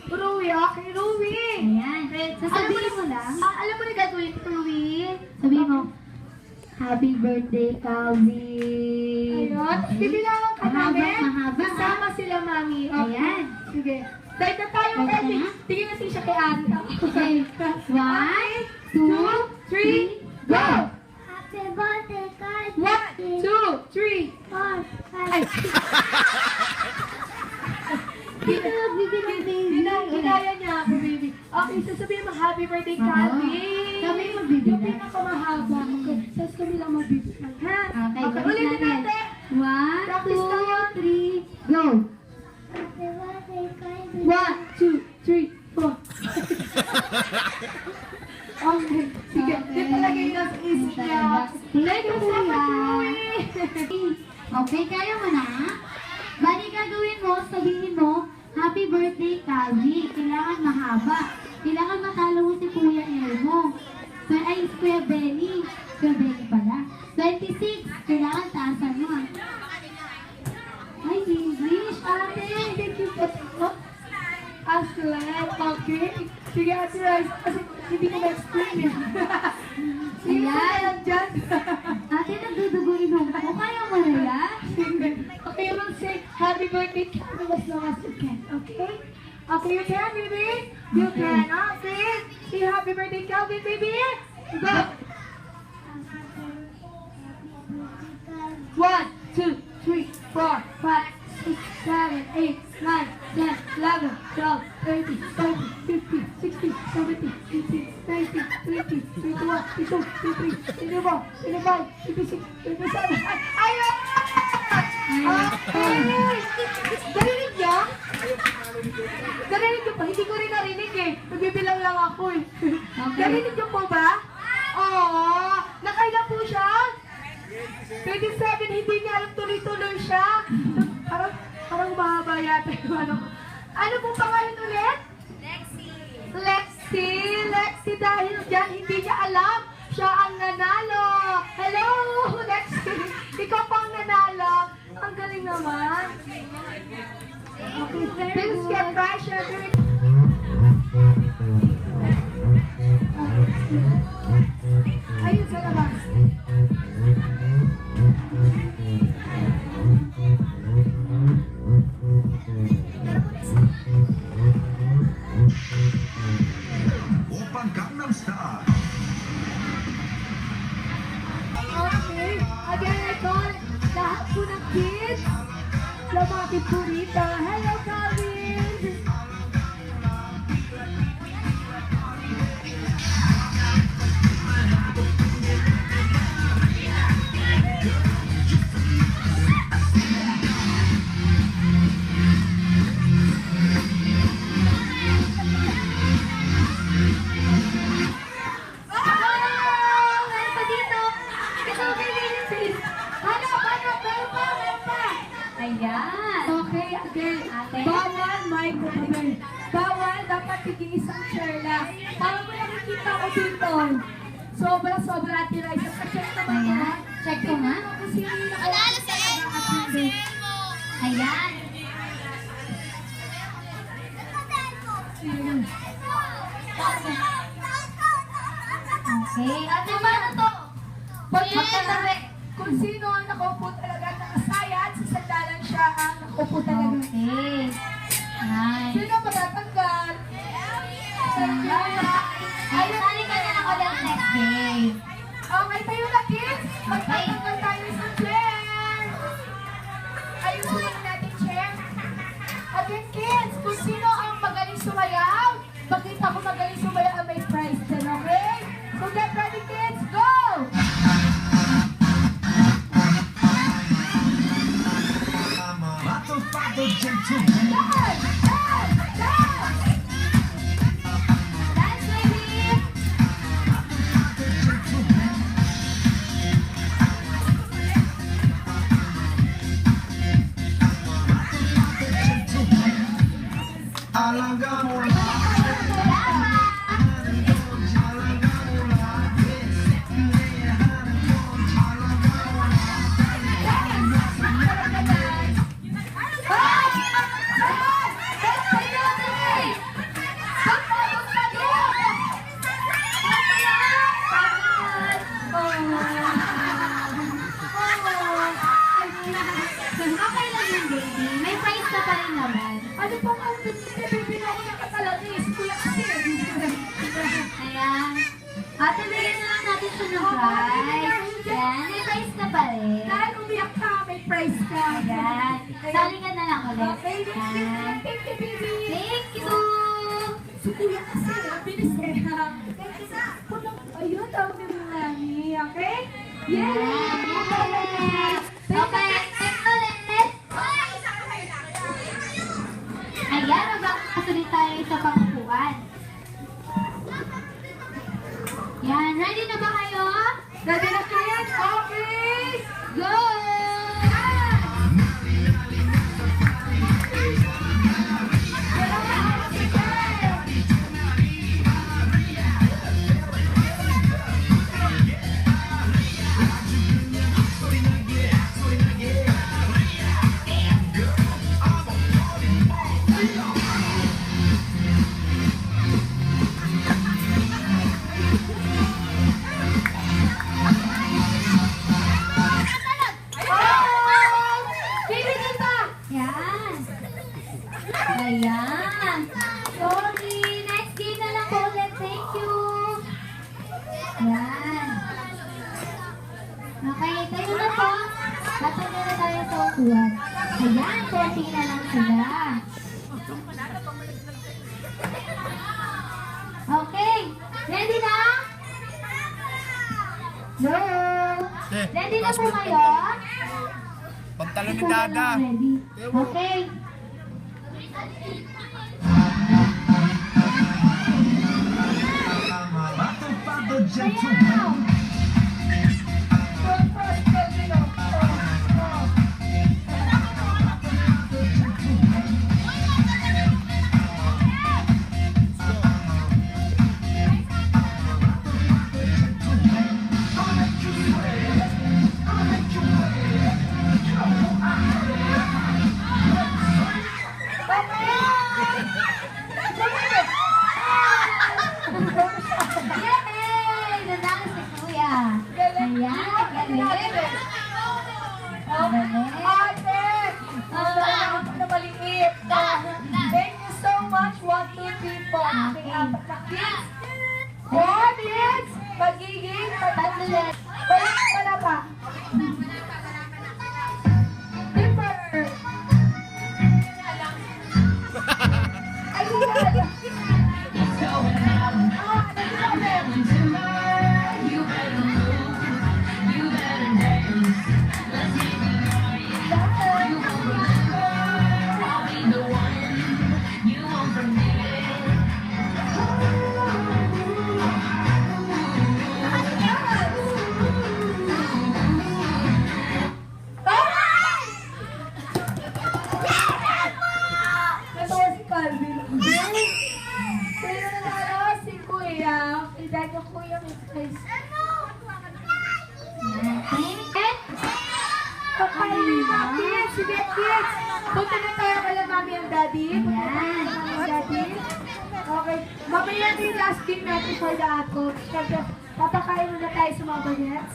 Ruby, okay, Ruby. Ayan. Sasabihin mo lang. Alam mo na gagawin, Ruby? Sabihin mo, Happy birthday, Calvin. Ayun. Bibilangan ka namin. Mahaba. Kasama sila, Mami. Okay. Ayan. Sige. Dahil na tayo, Okay Ellie. na? Tingin natin siya kay Anta. Okay. 1, 2, 3, go! Happy birthday, Carl. 1, 2, 3. 4, 5. Ay! baby. Ginaya niya ako, baby. Okay, sasabihin mo, happy birthday, Calvin. Kami magbibilang. Yung pinakamahaba. Okay, tapos kami lang magbibilang, ha? Okay, ulitin natin. 1, Practice 2, tayo. 3, go! Happy birthday, Carl. 1, 2, 3, 4. Okay, sige. Okay. Yun talaga yung nasa isip niya. Thank you so much, Louie. Okay, kaya mo na? Bali gagawin mo, sabihin mo, Happy birthday, Calvin. Kailangan mahaba. Kailangan matalo mo si Kuya Elmo. So, ay, Kuya Benny. Kuya Benny pala. 26. Kailangan taasan mo. Ay, English, ate. Thank you po. Aslan, okay. Sige, Ate Rice, kasi hindi ko ma-explain eh. Sige, Ayan. ayan dyan. Ate, nagdudugo ilong ko. Kaya mo na yan? Okay, you will say happy birthday, Calvin, as long as you can, okay? Okay, you can, baby? You Okay. can, okay? Say happy birthday, Calvin, baby. Go! 1, 2, 3, 4, 5, 6, 7, 8, 9, 10, 11, 12, 13, 14, 15, 16, 17, 18, 19, 20, 21, 22, 23, 24, 25, 26, 27. Ayun! Okay! Narinig niyo? Narinig niyo pa? Hindi ko rin narinig eh. Nagbibilang lang ako eh. Narinig niyo po ba? Oo. Nakailan po siya? 27, hindi niya alam tuloy-tuloy siya. Parang mahaba yata yung ano. Ano pong pangalan ulit? Lexi, dahil dyan hindi niya alam. Siya ang nanalo. Hello, Lexi. Ikaw pang nanalo. Ang galing naman. Okay, please get pressure. Ayun sa labas. Opang Gangnam Style. Okay, again I call lahat po ng kids. Lumapit po rito. Hello, Calvin! Meron pa dito. Ito, meron pa. Ayan. Okay, again. Ate. Bawal, microphone. Bawal, dapat tigil isang chair lang. Parang mo nakikita ko dito. Sobra-sobra at Tiraysa. Check naman Ayan. ha. Check ko nga. Kung sino yung nakakita talaga. Ayan. Okay. Ate, paano to? Magkatabi. Kung sino ang nakaupo talaga nakasayad, sa sandalan siya ang nakaupo talaga. Okay. Nice. Sino matatanggal? Ayun, alin ka na lang ulit next day. Okay, tayo na kids. Magtatanggal tayo sa chair. Ayusin lang natin chair. Again kids, kung sino ang magaling sumayaw, makita ko magaling sumayaw ang may prize din, okay? So get ready kids, go! Pato, pato, gentleman. Dance! Dance! Dance! Dance, baby. Alangga mo Hey! Ano pang ang bibili ako ng katalagis? Kuya kasi. Ayan. Ate, bigyan na lang natin siya ng prize. Ayan, may prize ka pa rin. Dahil umiyak ka, may prize ka. Ayan. Sali ka na lang ulit. Okay, Ayan. thank you, baby. Thank you! Si Kuya kasi, bilis eh. Ayun, tawag na yung nani, okay? Ayan. Yay! Okay, next ulit. Ayan, magkakasulit tayo sa pangupuan. Yan, ready na ba kayo? Ready na kayo? Okay! Go! Yan. Ayan. Sorry. Next game na lang po ulit. Thank you. Yan. Okay, tayo na po. Patuloy na tayo sa upuan. Ayan, konti na lang sila. Okay. Ready na? No. Ready na po kayo? Pagtalo ni Ikaw na Dada. lang ready. Okay. Pato gentleman. Yay! Nanalo si Kuya. Ayan, galing. Ate! Ang na maliit. Thank you so much. 1, 2, 3, 4. Okay, apat na kids. 4 kids. Magiging Patuloy. wala pa. Dipper. Ayun. Natawa si Calvin. Pero natawa si Kuya. Edad ko Kuya Miss. Pagkainin natin. Sige, kids. Punta na tayo kala mami and daddy. Ayan. Mami and daddy. Okay. Mamaya natin yung last game natin for the ato. Siyempre, papakain muna tayo sa mga bagets.